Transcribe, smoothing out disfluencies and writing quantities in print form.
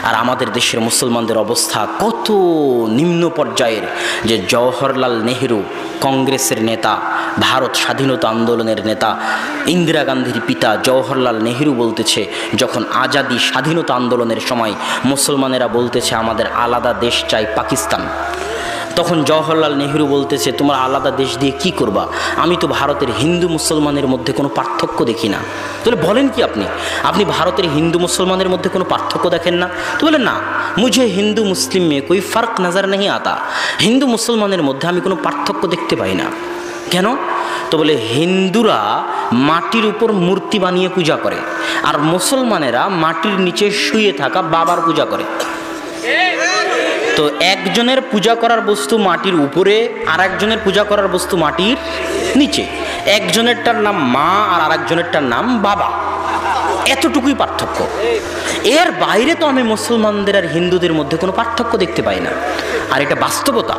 আর আমাদের দেশের মুসলমানদের অবস্থা কত নিম্ন পর্যায়ের, যে জওহরলাল নেহেরু কংগ্রেসের নেতা, ভারত স্বাধীনতা আন্দোলনের নেতা, ইন্দিরা গান্ধীর পিতা জওহরলাল নেহেরু বলতেছে, যখন আজাদি স্বাধীনতা আন্দোলনের সময় মুসলমানেরা বলতেছে আমাদের আলাদা দেশ চাই পাকিস্তান, তখন জওহরলাল নেহেরু বলতেছে তোমার আলাদা দেশ দিয়ে কি করবা, আমি তো ভারতের হিন্দু মুসলমানের মধ্যে কোনো পার্থক্য দেখি না। তাহলে বলেন কি আপনি ভারতের হিন্দু মুসলমানের মধ্যে কোনো পার্থক্য দেখেন না? তো বলেন না, মুঝে হিন্দু মুসলিম মে কোই ফার্ক নজর नहीं आता, হিন্দু মুসলমানের মধ্যে আমি কোনো পার্থক্য দেখতে পাই না। কেন? তো বলে হিন্দুরা মাটির উপর মূর্তি বানিয়ে পূজা করে, আর মুসলমানেরা মাটির নিচে শুয়ে থাকা বাবার পূজা করে। তো একজনের পূজা করার বস্তু মাটির উপরে, আর একজনের পূজা করার বস্তু মাটির নিচে, একজনেরটার নাম মা আর আরেকজনেরটার নাম বাবা, এতটুকুই পার্থক্য। এর বাইরে তো আমি মুসলমানদের আর হিন্দুদের মধ্যে কোনো পার্থক্য দেখতে পাই না। আর এটা বাস্তবতা।